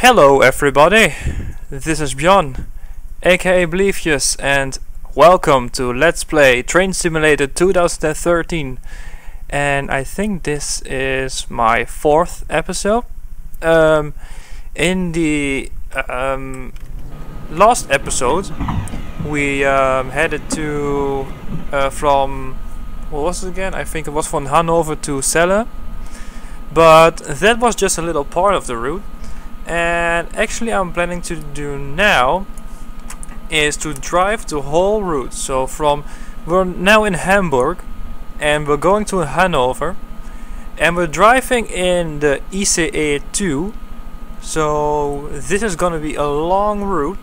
Hello everybody, this is Bjorn, aka Bleefjes, and welcome to Let's Play Train Simulator 2013. And I think this is my fourth episode. In the last episode we headed to from, what was it again? I think it was from Hannover to Celle, but that was just a little part of the route. And actually I'm planning to do now is to drive the whole route. So we're now in Hamburg and we're going to Hannover and we're driving in the ICE2. So this is gonna be a long route.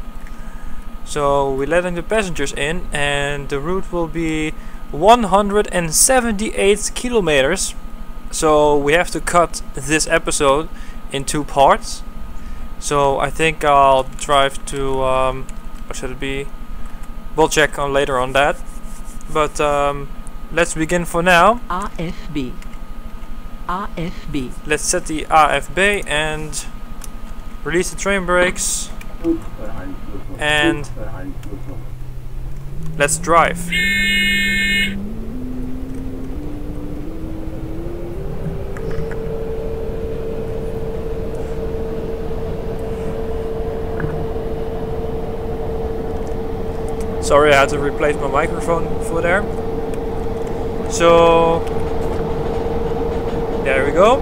So we're letting the passengers in and the route will be 178 kilometers. So we have to cut this episode in two parts. So I think I'll drive to, what should it be? We'll check on later on that. But let's begin for now. AFB. AFB. Let's set the AFB and release the train brakes. And let's drive. Sorry, I had to replace my microphone for there. So there we go.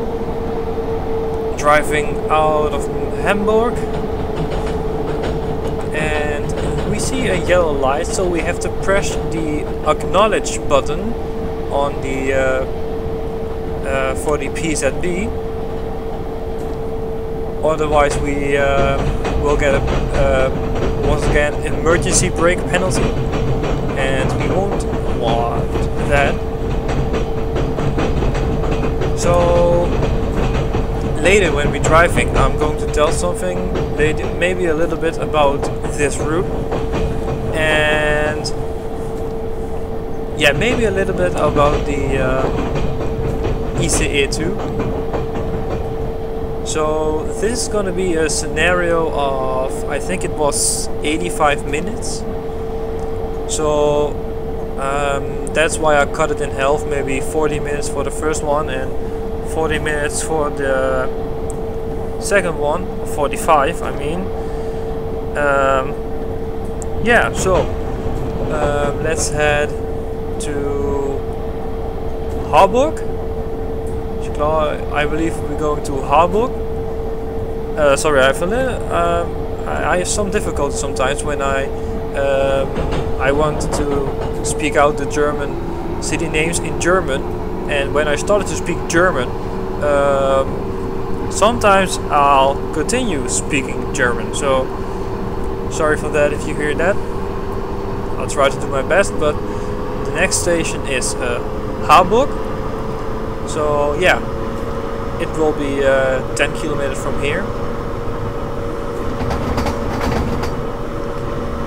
Driving out of Hamburg, and we see a yellow light, so we have to press the acknowledge button on the for the PZB. Otherwise, we will get a once again emergency brake penalty, and we won't want that. So later when we're driving, I'm going to tell something maybe a little bit about this route, and yeah, maybe a little bit about the ICE2. So this is going to be a scenario of, I think it was 85 minutes. So that's why I cut it in half, maybe 40 minutes for the first one and 40 minutes for the second one, 45 I mean. Yeah, so let's head to Hamburg. I believe we're going to Hamburg. Sorry, I have some difficulty sometimes when I want to speak out the German city names in German, and when I started to speak German, sometimes I'll continue speaking German. So sorry for that if you hear that. I'll try to do my best, but the next station is Hamburg. So yeah, it will be 10 kilometers from here.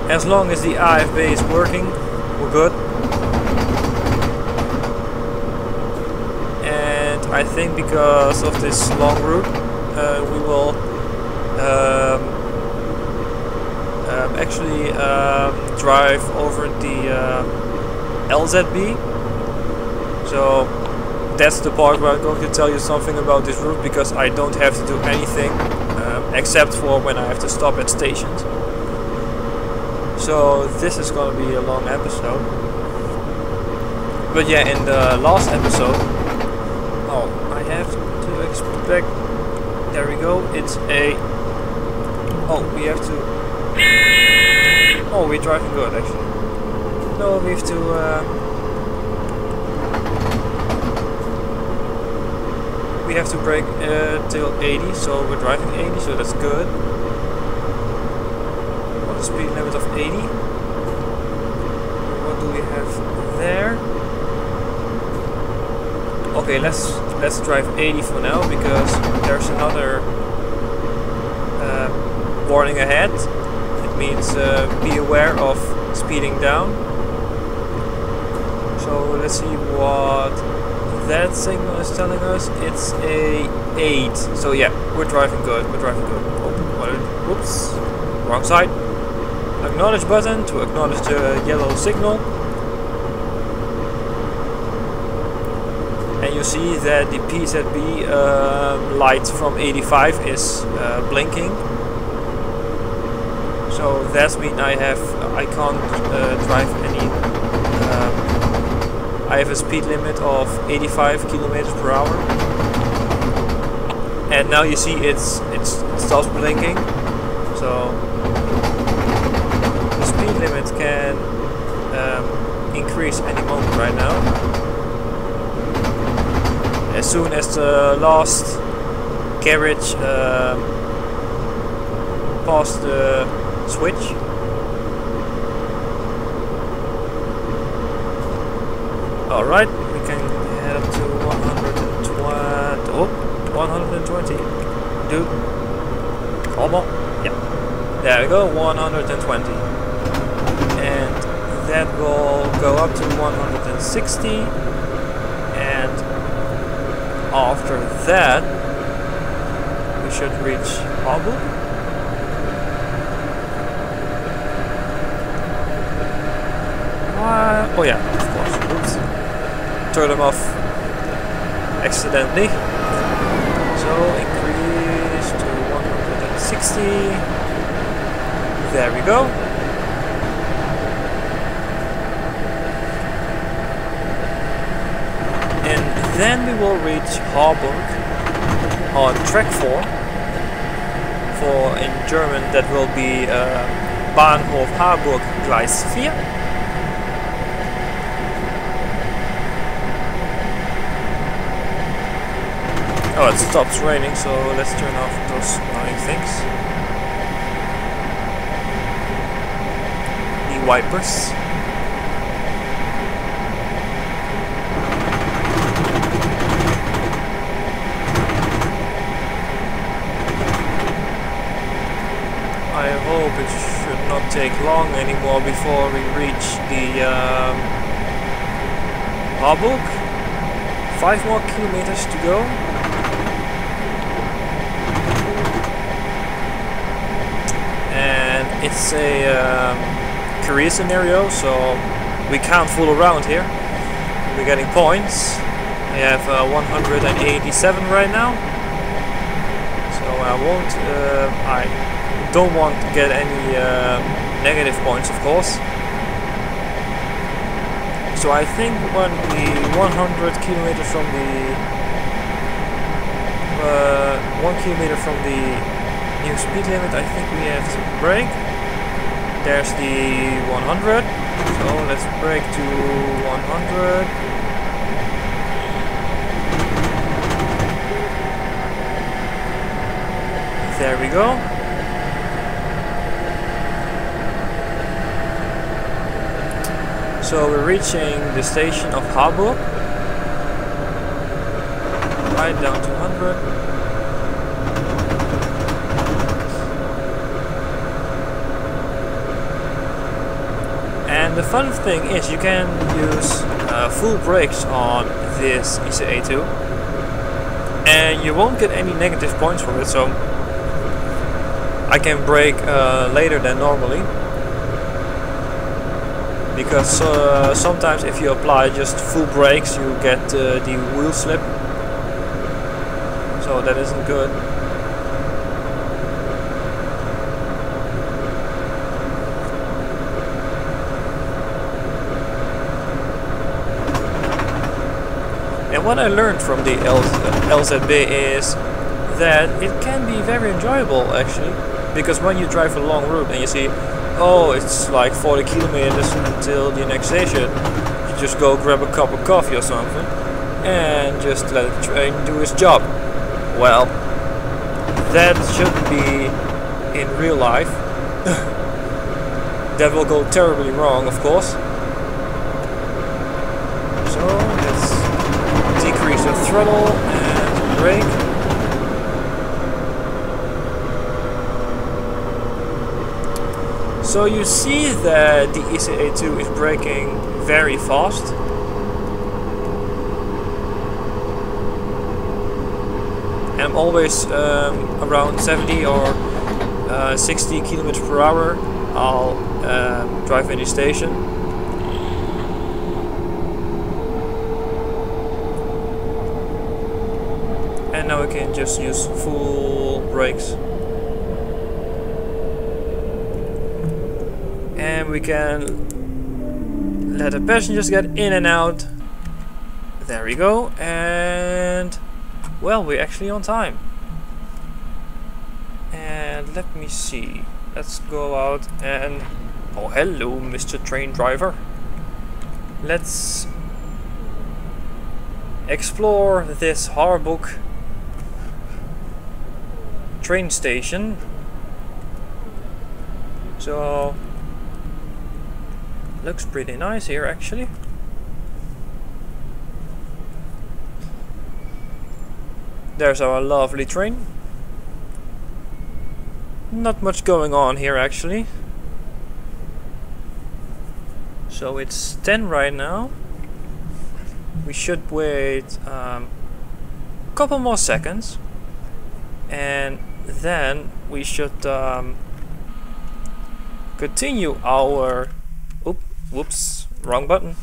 As long as the AFB is working, we're good. And I think because of this long route, we will actually drive over the LZB. So that's the part where I'm going to tell you something about this route, because I don't have to do anything except for when I have to stop at stations. So this is going to be a long episode. But yeah, in the last episode, oh, I have to expect, there we go, it's a, oh, we have to, oh, we're driving good actually. No, we have to, we have to brake till 80, so we're driving 80, so that's good. What the speed limit of 80? What do we have there? Okay, let's drive 80 for now, because there's another warning ahead. It means be aware of speeding down. So let's see what that signal is telling us. It's a 8. So yeah, we're driving good. Oh, Whoops, wrong side. Acknowledge button to acknowledge the yellow signal. And you see that the PZB light from 85 is blinking. So that means I can't drive any. I have a speed limit of 85 kilometers per hour. And now you see it stops blinking. So the speed limit can increase any moment right now. As soon as the last carriage passed the switch. Alright, we can head up to 120. Oh, 120. Dude. Almost. Yeah. There we go, 120. And that will go up to 160. And after that, we should reach Hamburg. Oh yeah, of course. Oops. Turn them off accidentally. So increase to 160. There we go. And then we will reach Hamburg on track 4. For in German that will be Bahnhof Hamburg Gleis 4. Oh, it stops raining, so let's turn off those annoying things. The wipers. I hope it should not take long anymore before we reach the Hamburg. 5 more kilometers to go. It's a career scenario, so we can't fool around here. We're getting points. We have 187 right now, so I don't want to get any negative points, of course. So I think when we 100 kilometers from the 1 kilometer from the new speed limit, I think we have to brake. There's the 100, so let's brake to 100. There we go. So we're reaching the station of Hamburg. Right down to 100. And the fun thing is you can use full brakes on this ICE2 and you won't get any negative points for it, so I can brake later than normally, because sometimes if you apply just full brakes you get the wheel slip, so that isn't good. And what I learned from the LZB is that it can be very enjoyable actually, because when you drive a long route and you see, oh, it's like 40 kilometers until the next station, you just go grab a cup of coffee or something and just let the train do its job. Well, that shouldn't be in real life. That will go terribly wrong, of course. So let's decrease the throttle and brake. So you see that the ICE2 is braking very fast. I'm always around 70 or 60 kilometers per hour, I'll drive in the station. And now we can just use full brakes. And we can let the passengers get in and out. There we go. And well, we're actually on time. And let me see. Let's go out and... Oh, hello, Mr. Train Driver. Let's explore this Hamburg train station. So looks pretty nice here actually. There's our lovely train. Not much going on here actually. So it's 10 right now. We should wait a couple more seconds, and then we should continue our whoops, wrong button.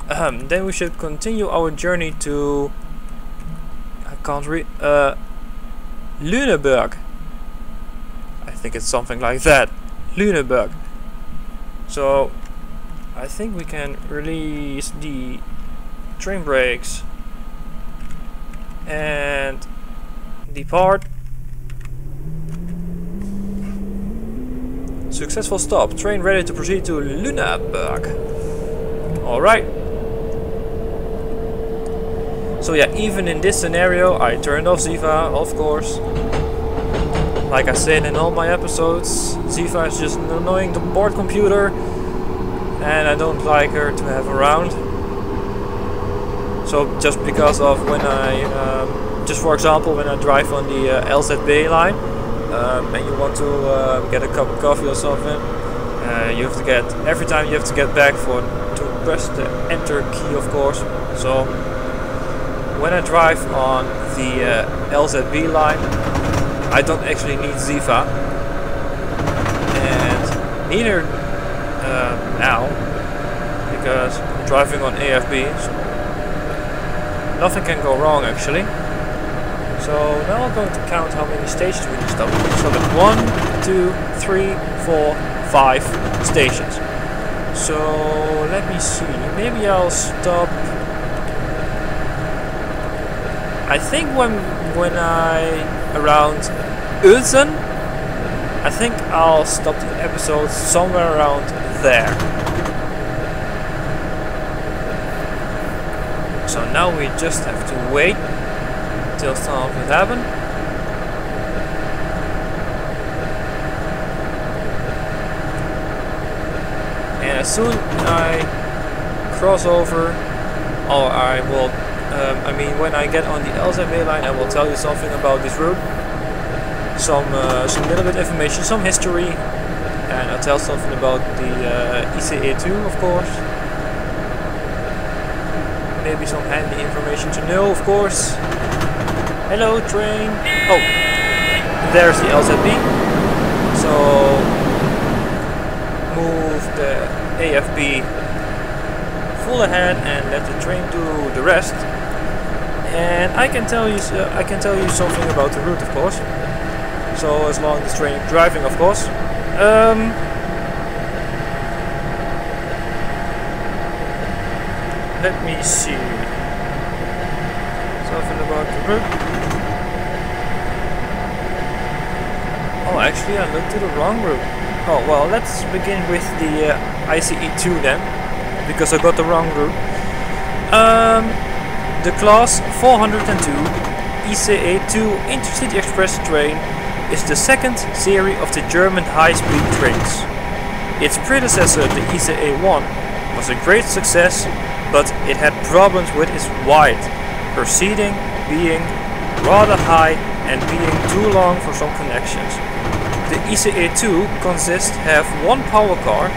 Then we should continue our journey to Lüneburg. I think it's something like that. Lüneburg. So I think we can release the train brakes and depart. Successful stop. Train ready to proceed to Lüneburg. Alright. So yeah, even in this scenario I turned off Ziva, of course. Like I said in all my episodes, Ziva is just an annoying board computer and I don't like her to have around. So just because of when I, just for example, when I drive on the LZB line and you want to get a cup of coffee or something, you have to get, every time you have to get back to press the enter key, of course. So when I drive on the LZB line, I don't actually need Ziva, and neither now, because I'm driving on AFB, so nothing can go wrong actually. So now I'm going to count how many stations we need to stop. So that's 1, 2, 3, 4, 5 stations. So let me see, maybe I'll stop. I think when I around Uelzen, I think I'll stop the episode somewhere around there. So now we just have to wait till something happens. And as soon as I cross over, or I will, I mean when I get on the LZB line, I will tell you something about this route. Some little bit information, some history, and I'll tell something about the ICE2, of course. Maybe some handy information to know, of course. Hello, train. Oh, there's the LZB. So move the AFB full ahead and let the train do the rest. And I can tell you something about the route, of course. So as long as the train is driving, of course. Let me see. Something about the route. Oh, actually I looked at the wrong route. Oh, well, let's begin with the ICE2 then, because I got the wrong route. The class 402 ICE2 Intercity Express train is the second series of the German high-speed trains. Its predecessor, the ICE1, was a great success, but it had problems with its wide, per seating being rather high and being too long for some connections. The ICE2 consists of 1 power car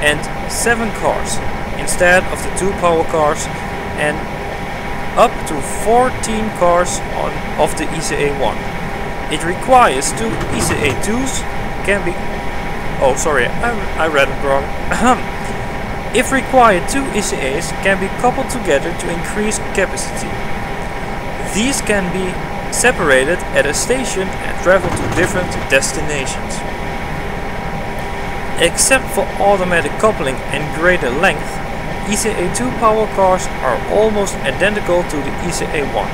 and 7 cars, instead of the 2 power cars and up to 14 cars of the ICE1. It requires 2 ICE2s can be... Oh, sorry, I read it wrong. If required, two ICEs can be coupled together to increase capacity. These can be separated at a station and travel to different destinations. Except for automatic coupling and greater length, ICE2 power cars are almost identical to the ICE1.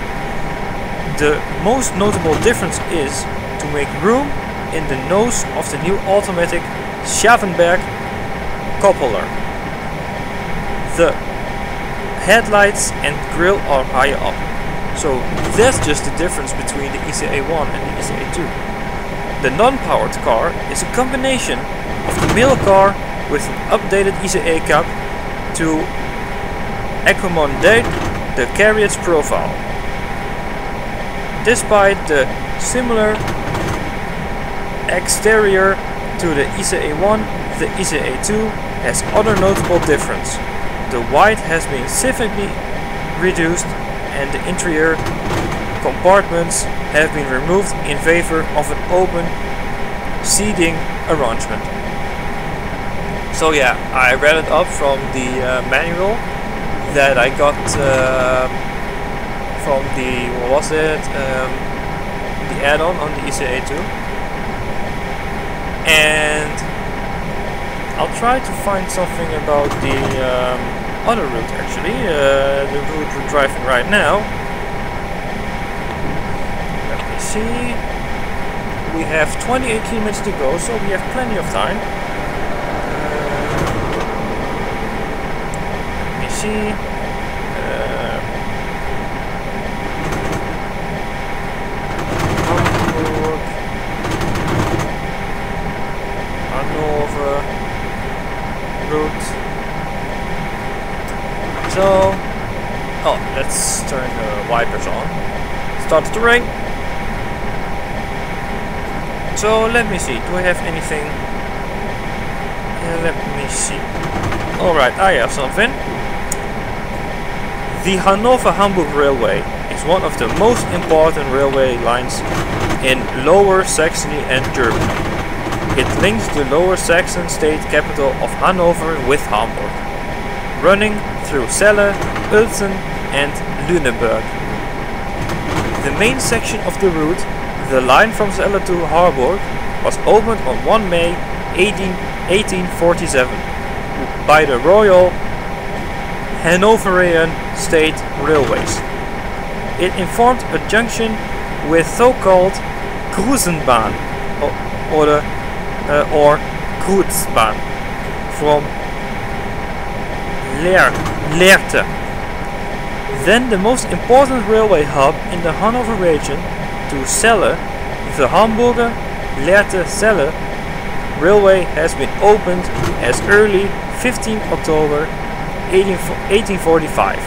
The most notable difference is to make room in the nose of the new automatic Schavenberg coupler. The headlights and grille are higher up. So that's just the difference between the ICE1 and the ICE2. The non-powered car is a combination of the middle car with an updated ICE cab to accommodate the carriage profile. Despite the similar exterior to the ICE1, the ICE2 has other notable difference. The white has been significantly reduced and the interior compartments have been removed in favor of an open seating arrangement. So yeah, I read it up from the manual that I got from the, what was it, the add-on on the ICE2. And I'll try to find something about the other route actually, the route we're driving right now. Let me see. We have 28 kilometers to go, so we have plenty of time. Let me see. Hamburg, Hanover route. So, oh, let's turn the wipers on. Starts to rain. So let me see. Do I have anything? Let me see. All right, I have something. The Hannover-Hamburg railway is one of the most important railway lines in Lower Saxony and Germany. It links the Lower Saxon state capital of Hanover with Hamburg, running through Celle, Uelzen and Lüneburg. The main section of the route, the line from Celle to Hamburg, was opened on 1 May 1847 by the Royal Hanoverian State Railways. It informed a junction with so-called Krusenbahn or Kreuzbahn from Lehrte. Then the most important railway hub in the Hanover region to Celle, the Hamburger Lehrte-Celle railway has been opened as early 15 October 1845.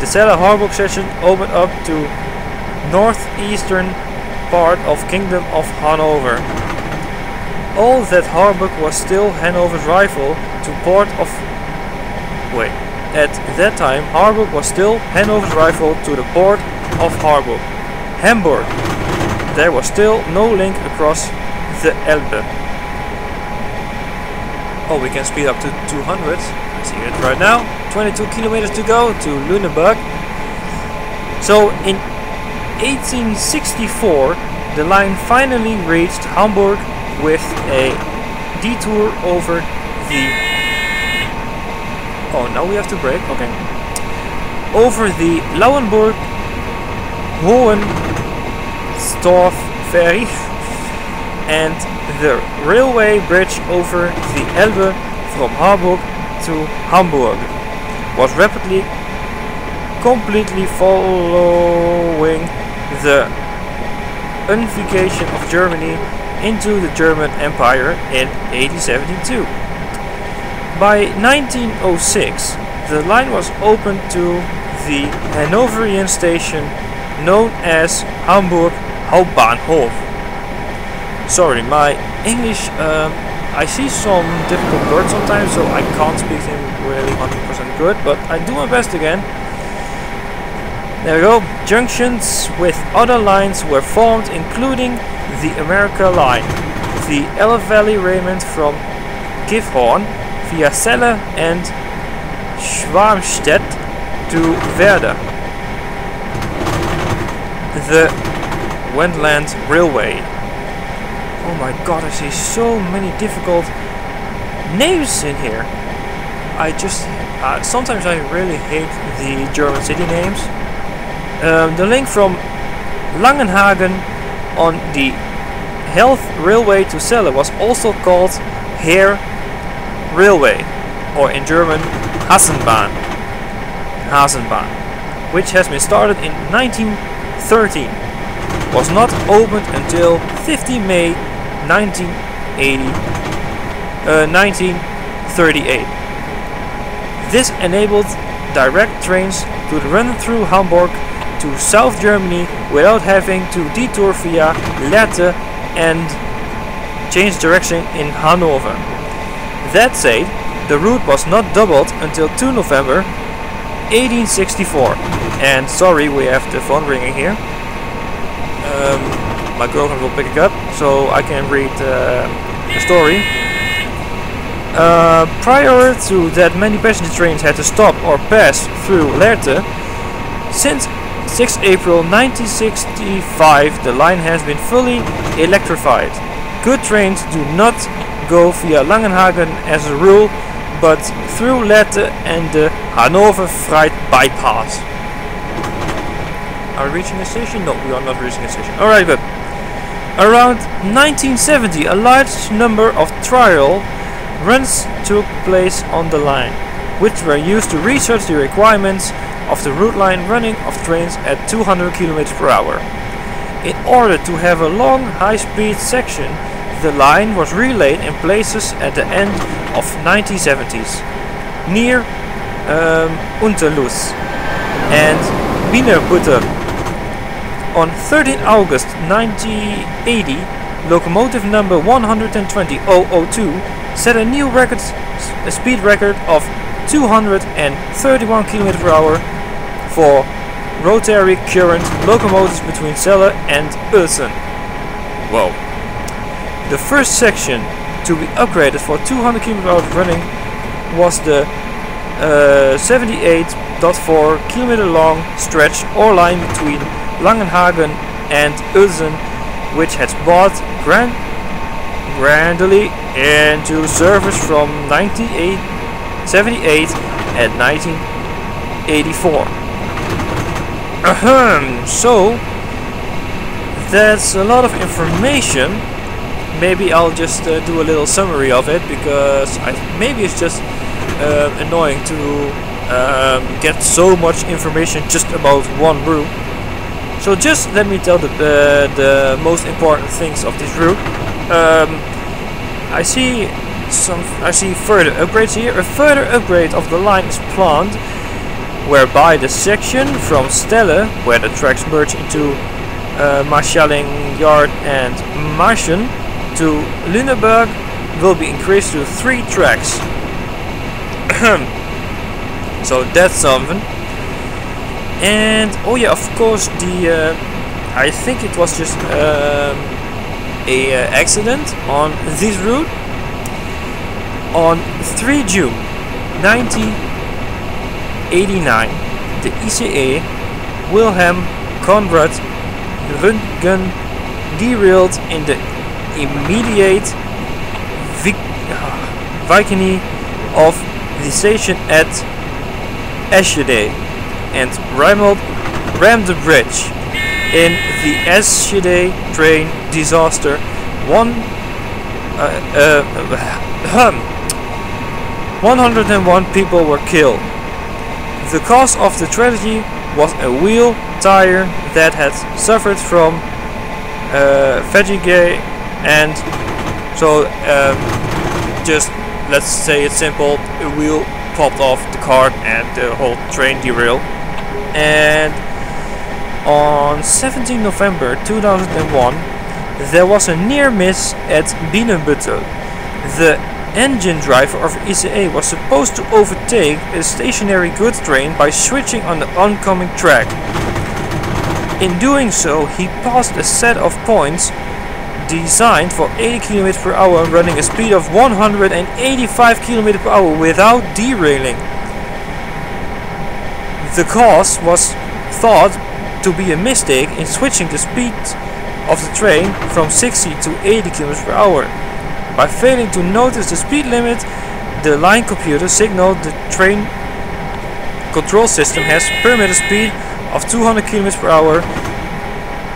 The Celle-Harburg section opened up to northeastern part of Kingdom of Hanover. All that Harburg was still Hanover's rival to port of... Wait, at that time Harburg was still Hanover's rival to the port of Harburg, Hamburg. There was still no link across the Elbe. Oh, we can speed up to 200. I see it right now. 22 kilometers to go to Lüneburg. So in 1864 the line finally reached Hamburg with a detour over the... Oh, now we have to brake, okay. Over the Lauenburg-Hohenstorf ferry and the railway bridge over the Elbe from Hamburg to Hamburg was rapidly completely following the unification of Germany into the German Empire in 1872. By 1906 the line was opened to the Hanoverian station known as Hamburg Hauptbahnhof. Sorry, my English, I see some difficult words sometimes, so I can't speak them really 100% good, but I do my best again. There we go. Junctions with other lines were formed, including the America line the Elbe Valley Railroad from Gifhorn via Celle and Schwarmstedt to Werder. The Wendland Railway. Oh my god, I see so many difficult names in here. I just sometimes I really hate the German city names. The link from Langenhagen on the Health Railway to Celle was also called Heer Railway, or in German Hasenbahn, which has been started in 1913. Was not opened until 15 May 1938. This enabled direct trains to run through Hamburg to South Germany without having to detour via Lehrte and change direction in Hannover. That said, the route was not doubled until 2 November 1864. And sorry, we have the phone ringing here. My girlfriend will pick it up so I can read the story. Prior to that, many passenger trains had to stop or pass through Lehrte. Since 6 April 1965, the line has been fully electrified. Good trains do not go via Langenhagen as a rule, but through Lehrte and the Hannover Freight bypass. Are we reaching a station? No, we are not reaching a station. Alright, good. Around 1970, a large number of trial runs took place on the line, which were used to research the requirements of the route line running of trains at 200 km per hour. In order to have a long high-speed section, the line was relayed in places at the end of 1970s, near Unterlüß and Wienerbutter. On 13 August 1980, locomotive number 120-002 set a new speed record of 231 km per hour for rotary current locomotives between Celle and Uelzen. Whoa. The first section to be upgraded for 200 km per hour running was the 78.4 km long stretch or line between Langenhagen and Uelzen, which had brought gradually into service from 1978 and 1984. So that's a lot of information. Maybe I'll just do a little summary of it, because maybe it's just annoying to get so much information just about one route. So just let me tell the most important things of this route. I see further upgrades here. A further upgrade of the line is planned, whereby the section from Stelle, where the tracks merge into Marschalling-Yard and Marschen, to Lüneburg will be increased to 3 tracks. So that's something. And oh yeah, of course, the I think it was just a accident on this route. On 3 June 1989, the ICE Wilhelm Conrad Röntgen derailed in the immediate vicinity of the station at Eschede and rammed the bridge. In the Eschede train disaster, 101 people were killed. The cause of the tragedy was a wheel tire that had suffered from fatigue, and so just let's say it's simple, a wheel popped off the car and the whole train derailed. And on 17 November 2001, there was a near miss at Bienenbüttel. The engine driver of ICE was supposed to overtake a stationary goods train by switching on the oncoming track. In doing so, he passed a set of points designed for 80 km per hour, running a speed of 185 km per hour without derailing. The cause was thought to be a mistake in switching the speed of the train from 60 to 80 km per hour. By failing to notice the speed limit, the line computer signaled the train control system has permitted speed of 200 km per hour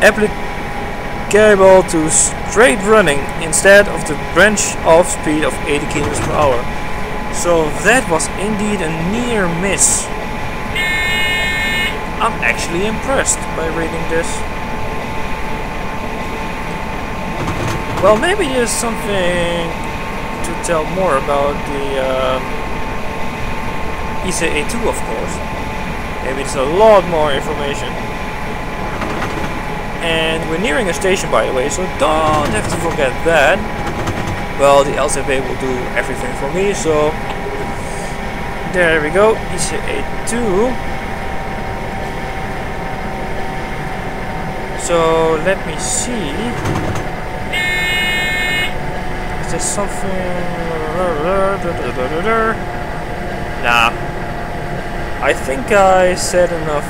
applicable to straight running instead of the branch off speed of 80 km per hour. So that was indeed a near miss. I'm actually impressed by reading this. Well, maybe there's something to tell more about the ICE2, of course. Maybe there's a lot more information. And we're nearing a station, by the way, so don't have to forget that. Well, the LZB will do everything for me, so there we go, ICE2. So let me see. Is there something? Nah, I think I said enough.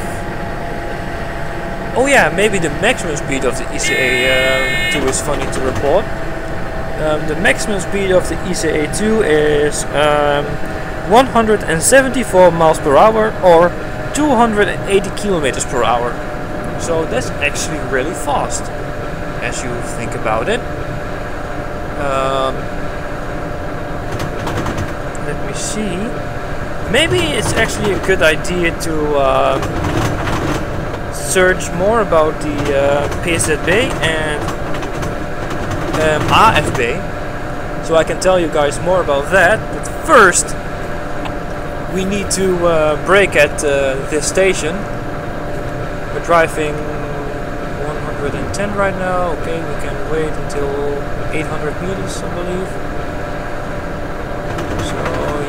Oh yeah, maybe the maximum speed of the ICE2 is funny to report. The maximum speed of the ICE2 is 174 miles per hour or 280 kilometers per hour. So that's actually really fast, as you think about it. Let me see. Maybe it's actually a good idea to search more about the PZB and AFB, so I can tell you guys more about that. But first, we need to brake at this station. We're driving 110 right now. Okay, we can wait until 800 meters, I believe. So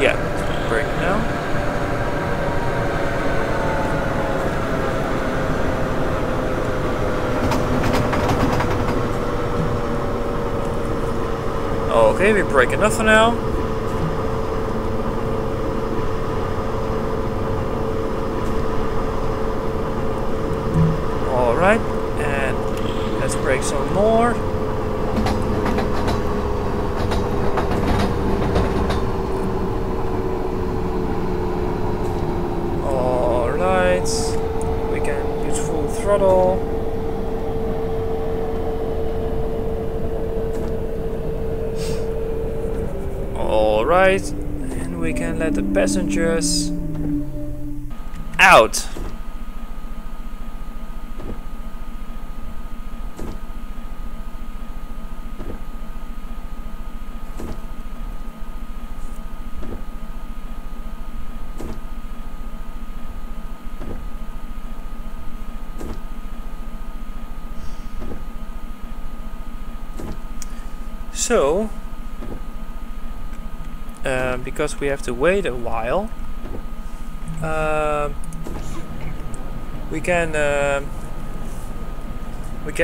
yeah, brake now. Okay, we brake enough for now. Alright, and let's brake some more. Alright, we can use full throttle. Alright, and we can let the passengers out. So, because we have to wait a while, we can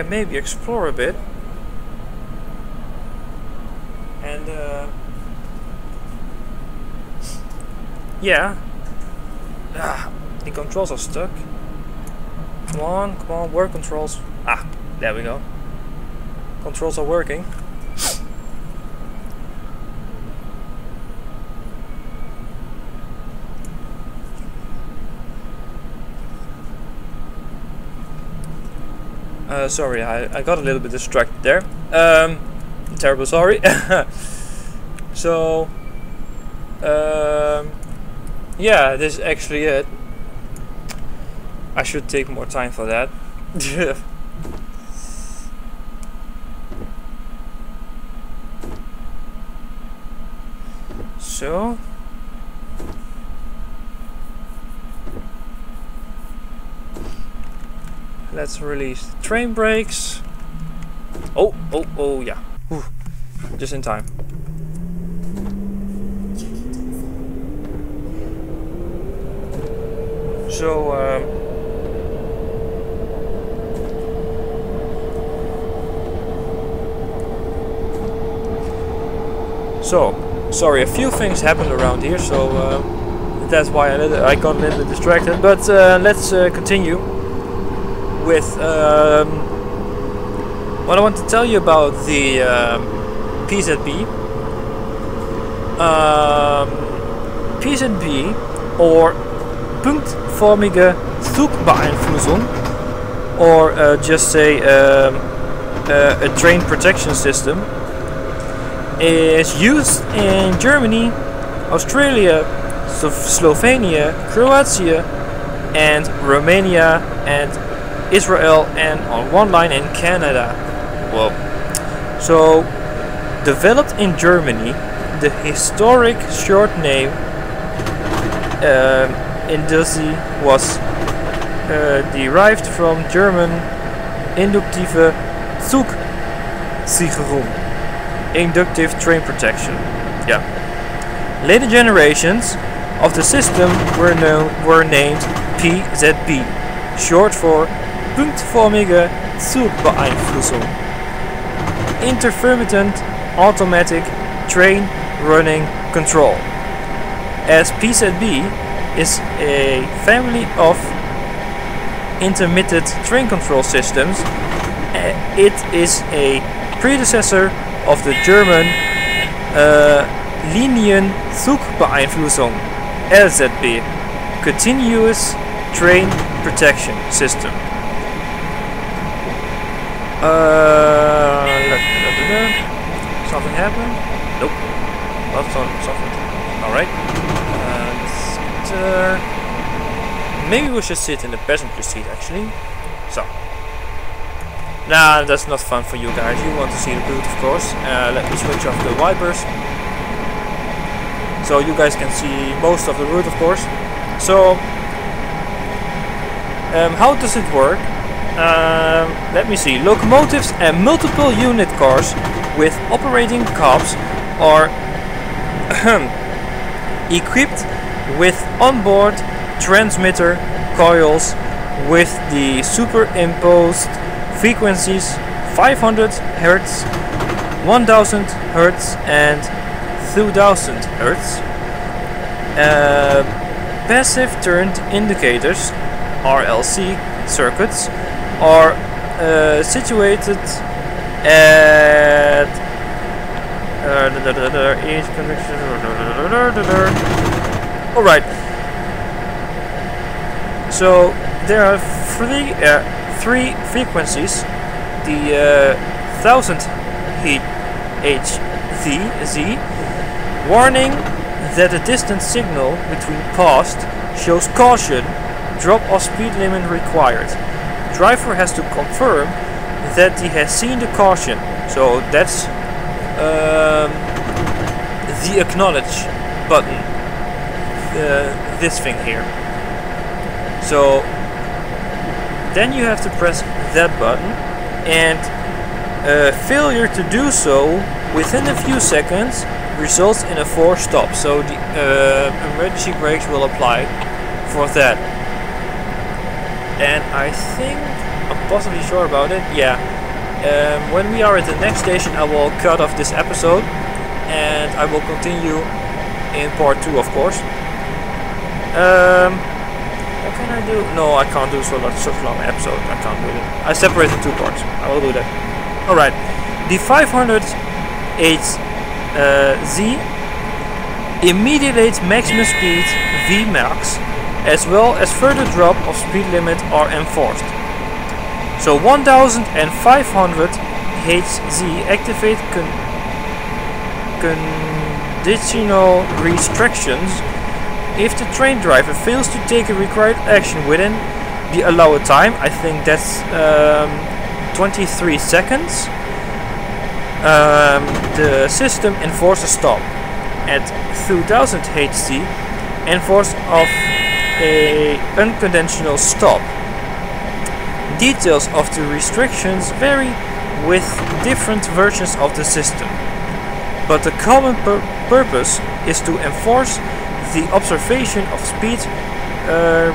maybe explore a bit, and yeah, the controls are stuck. Come on, work controls. Ah, there we go. Controls are working. Sorry, I got a little bit distracted there. Terrible sorry. So, yeah, this is actually it. I should take more time for that. So, let's release the train brakes. Oh, yeah. Whew. Just in time. So, So, sorry, a few things happened around here, so that's why I got a little bit distracted. But let's continue with what I want to tell you about the PZB. PZB, or punktförmige Zugbeeinflussung, or just say a train protection system, is used in Germany, Australia, Slovenia, Croatia, and Romania, and Israel, and on one line in Canada. Whoa. So, developed in Germany, the historic short name Induzie was derived from German induktive Zugsicherung, inductive train protection. Yeah. Later generations of the system were named PZB, short for punktförmige Zugbeeinflussung, intermittent automatic train running control. As PZB is a family of intermittent train control systems, it is a predecessor of the German Linienzugbeeinflussung (LZB), continuous train protection system. Something happened? Nope. Not something. Alright. Maybe we should sit in the passenger seat actually. So. Nah, that's not fun for you guys. You want to see the route, of course. Let me switch off the wipers, so you guys can see most of the route, of course. So, how does it work? Let me see. Locomotives and multiple unit cars with operating cabs are equipped with onboard transmitter coils with the superimposed frequencies 500 Hz, 1000 Hz and 2000 Hz. Passive turned indicators, RLC circuits, are situated at each connection. Alright, so there are three frequencies: the 1000 Hz warning that a distance signal between passed shows caution, drop of speed limit required. Driver has to confirm that he has seen the caution, so that's the acknowledge button, this thing here. So then you have to press that button, and failure to do so within a few seconds results in a forced stop. So the emergency brakes will apply for that. And I think, I'm possibly sure about it, yeah. When we are at the next station, I will cut off this episode and I will continue in part 2, of course. What can I do? No, I can't do such a long episode. I can't do it. I separate in 2 parts. I will do that. Alright. The 500 Hz immediate maximum speed Vmax, as well as further drop of speed limit are enforced. So 1500 Hz activate conditional restrictions if the train driver fails to take a required action within the allowed time. I think that's 23 seconds. The system enforces stop. At 2000 Hz, enforce of a unconditional stop. Details of the restrictions vary with different versions of the system, but the common purpose is to enforce the observation of speed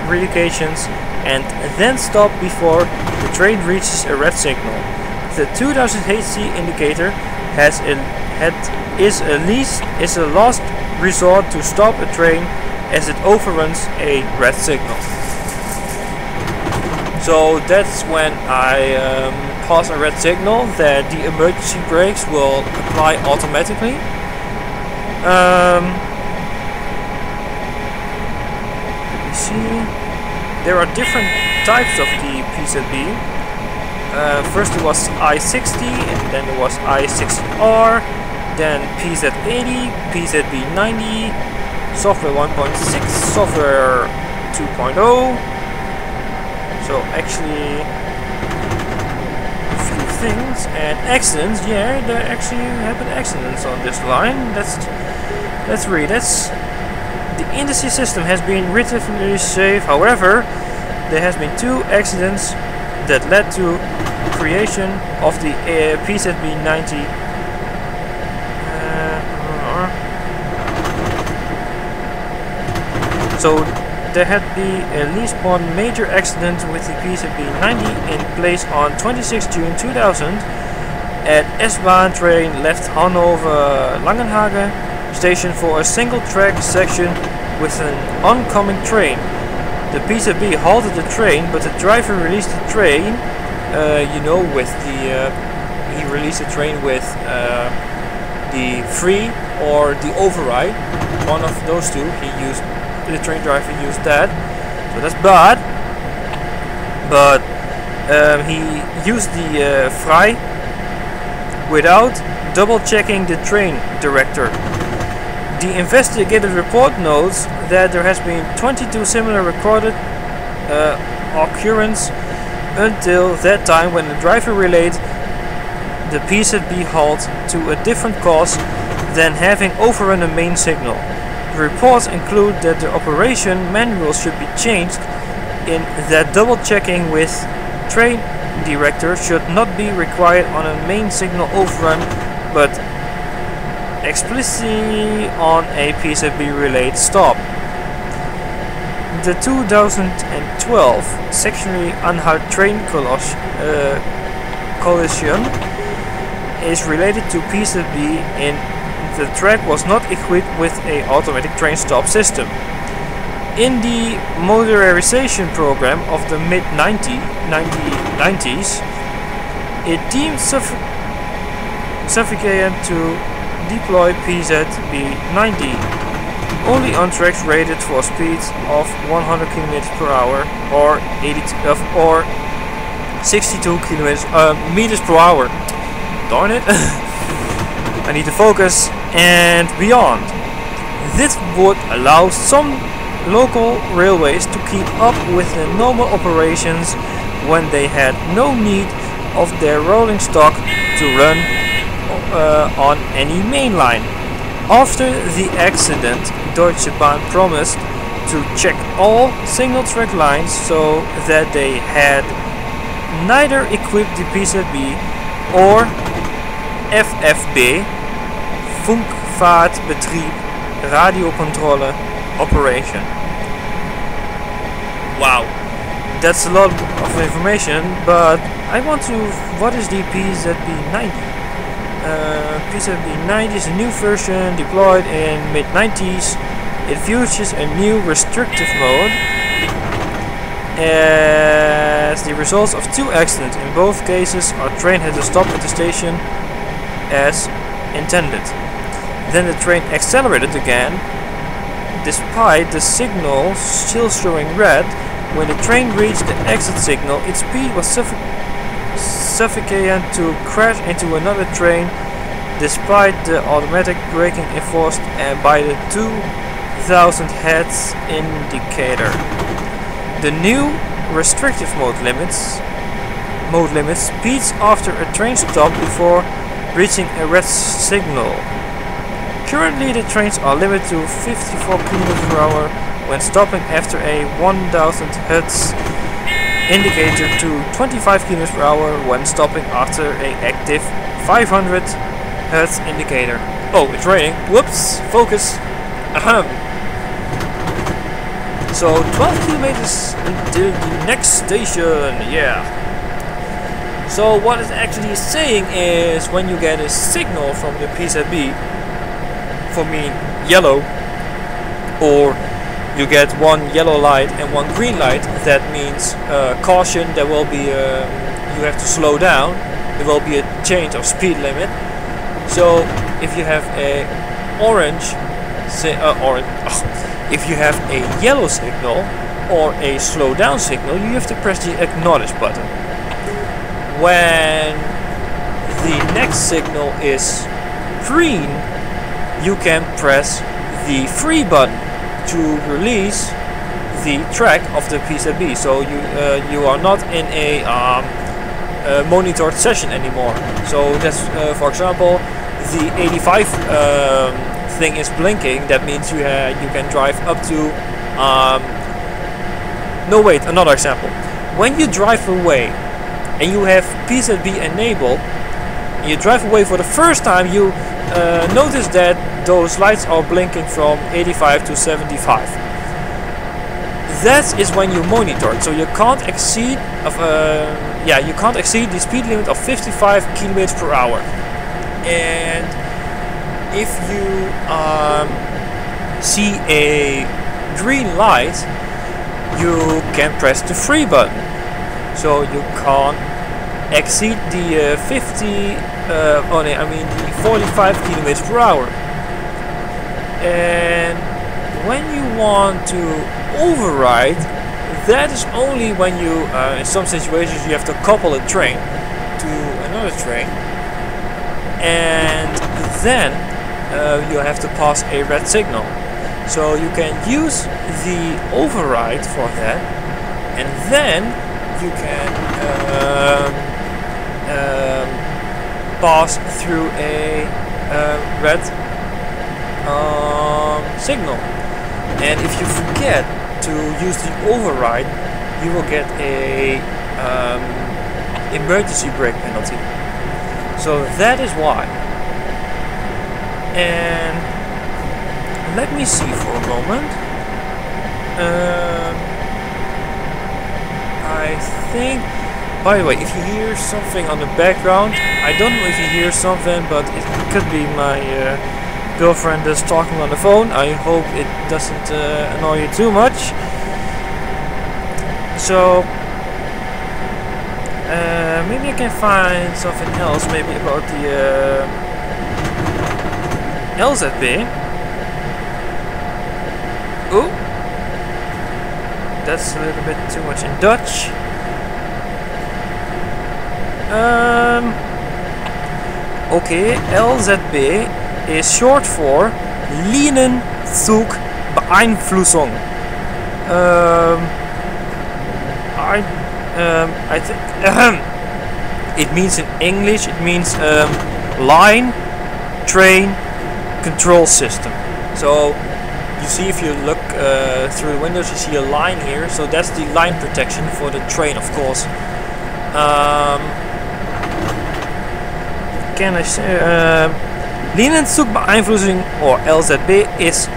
regulations and then stop before the train reaches a red signal. The 2000 Hz indicator has a is a last resort to stop a train as it overruns a red signal. So that's when I pass a red signal that the emergency brakes will apply automatically. Let me see. There are different types of the PZB. First it was I60, and then it was I60R, then PZ80, PZB90, software 1.6, software 2.0. So actually a few things. And accidents, yeah, there actually happened accidents on this line. Let's read. The indice system has been relatively safe. However, there has been 2 accidents that led to creation of the PZB90. So there had been at least one major accident with the PZB90 in place on 26 June 2000 at S-Bahn train left Hannover Langenhagen station for a single track section with an oncoming train. The PZB halted the train, but the driver released the train, he released the train with the free or the override, one of those two. The train driver used that, so that's bad. But he used the frei without double checking the train director. The investigative report notes that there has been 22 similar recorded occurrences until that time, when the driver relayed the PZB halt to a different cause than having overrun a main signal. The reports include that the operation manual should be changed in that double checking with train director should not be required on a main signal overrun, but explicitly on a PZB relayed stop. The 2012 sectionally Anhalt train collision is related to PZB in the track was not equipped with an automatic train stop system. In the modularization program of the mid-1990s, it deemed sufficient to deploy PZB90 only on tracks rated for speeds of 100 km/h or 62 meters per hour. Darn it! I need to focus. And beyond. This would allow some local railways to keep up with the normal operations when they had no need of their rolling stock to run on any main line. After the accident, Deutsche Bahn promised to check all single track lines so that they had neither equipped the PZB or FFB, Funkfahrtbetrieb Radiokontrolle operation. Wow, that's a lot of information, but I want to... What is the PZB90? PZB90 is a new version deployed in mid-90s. It features a new restrictive mode as the results of 2 accidents. In both cases, our train had to stop at the station as intended. Then the train accelerated again, despite the signal still showing red. When the train reached the exit signal, its speed was sufficient to crash into another train, despite the automatic braking enforced by the 2000 Hz indicator. The new restrictive mode limits speeds after a train stop before reaching a red signal. Currently the trains are limited to 54 km/h when stopping after a 1000 Hz indicator to 25 km/h when stopping after a active 500 Hz indicator. Oh, it's raining. Whoops, focus. Ahem. So 12 kilometers until the next station, yeah. So what it's actually saying is when you get a signal from the PZB, for me yellow, or you get one yellow light and one green light, that means caution, there will be you have to slow down, there will be a change of speed limit. So if you have a if you have a yellow signal or a slow down signal, you have to press the acknowledge button. When the next signal is green, you can press the free button to release the track of the PZB. So you are not in a monitored session anymore. So that's for example, the 85 thing is blinking. That means you can drive up to no, wait, another example. When you drive away and you have PZB enabled, you drive away for the first time, you notice that those lights are blinking from 85 to 75. That is when you monitor. So you can't exceed you can't exceed the speed limit of 55 kilometers per hour. And if you see a green light, you can press the free button. So you can't exceed the the 45 kilometers per hour. And when you want to override, that is only when you in some situations you have to couple a train to another train, and then you have to pass a red signal. So you can use the override for that, and then you can pass through a red signal. And if you forget to use the override, you will get a emergency brake penalty. So that is why. And let me see for a moment. I think, by the way, if you hear something on the background, I don't know if you hear something, but it could be my girlfriend that's talking on the phone. I hope it doesn't annoy you too much. So maybe I can find something else, maybe about the LZB. Oh, that's a little bit too much in Dutch. Okay, LZB is short for Linienzugbeeinflussung. I think it means in English, it means line train control system. So you see, if you look through the windows, you see a line here. So that's the line protection for the train, of course. Can I say Linienzugbeeinflussung, or LZB, is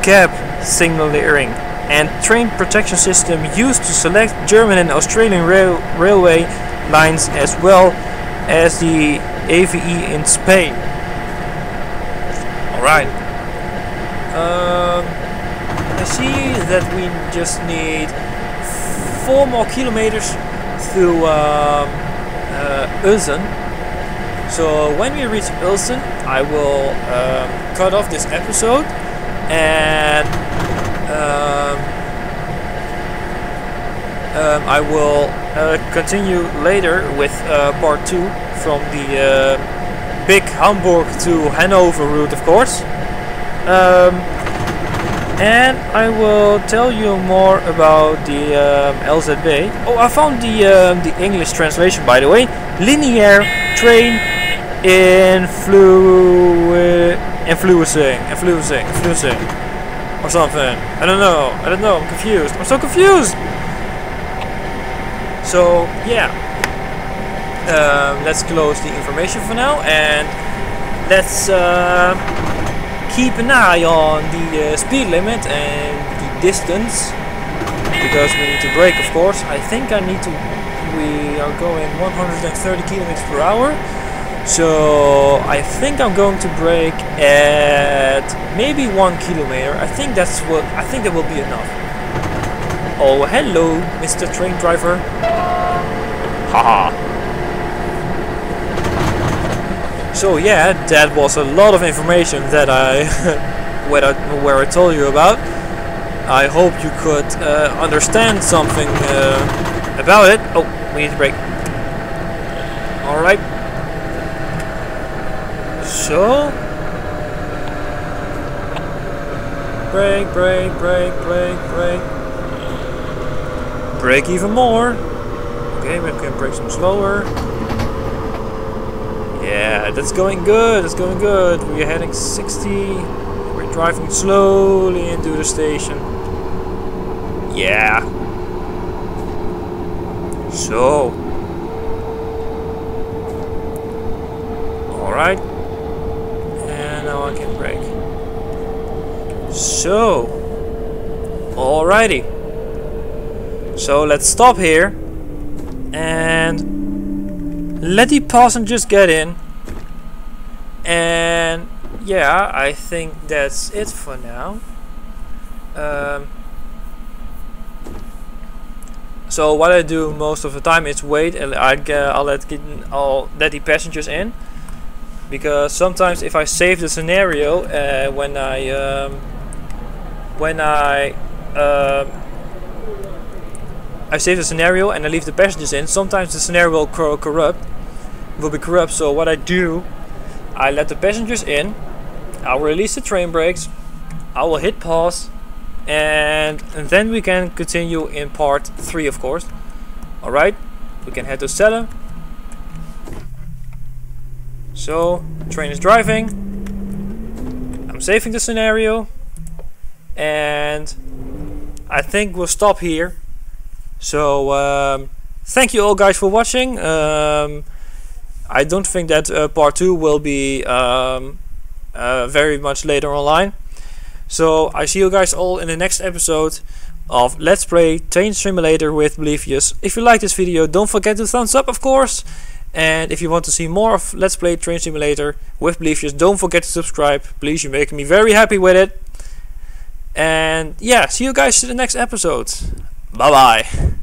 cab signalering and train protection system used to select German and Australian railway lines, as well as the AVE in Spain. Alright. I see that we just need 4 more kilometers through Ulsen. So when we reach Ulsen, I will cut off this episode, and I will continue later with part 2 from the big Hamburg to Hanover route, of course. And I will tell you more about the LZB. Oh, I found the English translation, by the way. Linear train influencing or something. I don't know. I'm confused. I'm so confused. So yeah, let's close the information for now, and let's keep an eye on the speed limit and the distance, because we need to brake, of course. I think I need to we are going 130 kilometers per hour. So I think I'm going to brake at maybe 1 kilometer. I think that will be enough. Oh, hello, Mr. Train Driver. Haha. So yeah, that was a lot of information that I where I told you about. I hope you could understand something about it. Oh, we need to brake. Alright. So brake, brake, brake, brake, brake. Brake even more. Okay, we can brake some slower. Yeah, that's going good. That's going good. We're heading 60. We're driving slowly into the station. Yeah. So. Alright. And now I can brake. So. Alrighty. So let's stop here. And let the passengers get in. And yeah, I think that's it for now. So what I do most of the time is wait, and I'll let the passengers in, because sometimes if I save the scenario when I save the scenario and I leave the passengers in, sometimes the scenario will be corrupt. So what I do, I let the passengers in, I'll release the train brakes, I will hit pause, and then we can continue in part 3, of course. Alright, we can head to Celle. So, train is driving, I'm saving the scenario, and I think we'll stop here. So, thank you all guys for watching. I don't think that part 2 will be very much later online. So I see you guys all in the next episode of Let's Play Train Simulator with Blevius. If you like this video, don't forget to thumbs up, of course. And if you want to see more of Let's Play Train Simulator with Blevius, don't forget to subscribe. Please, you make me very happy with it. And yeah, see you guys in the next episode. Bye bye.